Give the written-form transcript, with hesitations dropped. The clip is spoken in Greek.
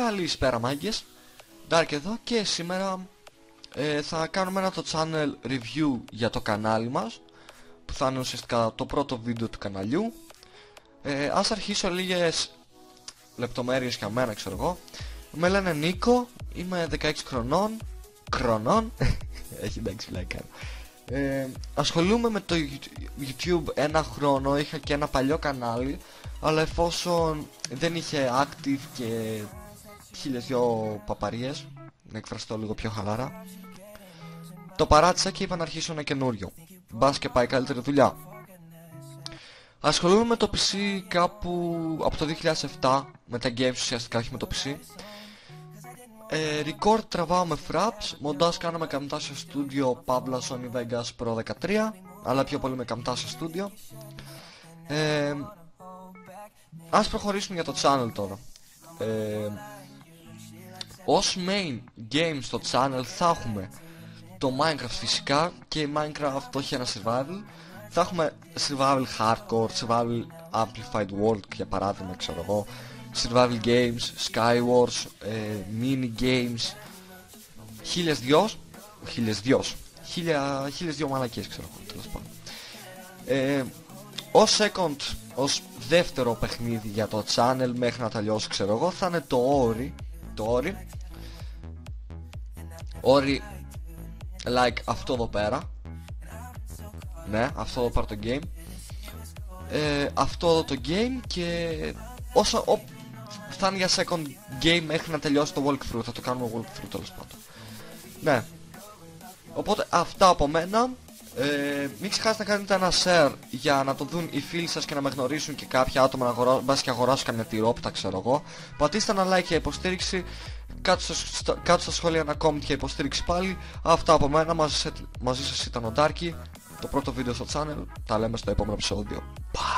Καλησπέρα μάγκες, Dark εδώ και σήμερα θα κάνουμε ένα το channel review για το κανάλι μας, που θα είναι ουσιαστικά το πρώτο βίντεο του καναλιού. Ας αρχίσω λίγες λεπτομέρειες για μένα, ξέρω εγώ. Με λένε Νίκο, είμαι 16 χρονών έχει εντάξει φυλάκι. Ασχολούμαι με το YouTube ένα χρόνο, είχα και ένα παλιό κανάλι, αλλά εφόσον δεν είχε active και χίλιες δυο παπαρίες, να εκφραστώ λίγο πιο χαλάρα, το παράτησα και είπα να αρχίσω ένα καινούριο. Μπας και πάει καλύτερη δουλειά. Ασχολούμαι με το PC κάπου από το 2007, με τα games ουσιαστικά, όχι με το PC. Record τραβάω με fraps, μοντάζ κάνω με Camtasia Studio Pabla Sony Vegas Pro 13, αλλά πιο πολύ με Camtasia Studio. Ας προχωρήσουμε για το channel τώρα. Ως main game στο channel θα έχουμε το Minecraft φυσικά, και Minecraft το έχει ένα survival. Θα έχουμε survival hardcore, survival amplified world για παράδειγμα, ξέρω εγώ, survival games, skywars, mini games, χίλιες δυο μαλακίες, ξέρω εγώ, τέλος πάντων. Ως second, ως δεύτερο παιχνίδι για το channel μέχρι να τελειώσει, ξέρω εγώ, θα είναι το Ori like αυτό εδώ πέρα. Ναι, αυτό εδώ πέρα το game. Αυτό εδώ το game, και όσο θα είναι για second game μέχρι να τελειώσει το walkthrough. Θα το κάνουμε walkthrough τέλος πάντων. Ναι. Οπότε αυτά από μένα. Μην ξεχάσετε να κάνετε ένα share για να το δουν οι φίλοι σας και να με γνωρίσουν και κάποια άτομα, να μπας και αγοράσουν καμιά τυρόπιτα, ξέρω εγώ. Πατήστε ένα like για υποστήριξη. Κάτω στα σχόλια ένα comment για υποστήριξη πάλι. Αυτά από μένα. Μαζί σας ήταν ο Darky, το πρώτο βίντεο στο channel. Τα λέμε στο επόμενο επεισόδιο. Bye.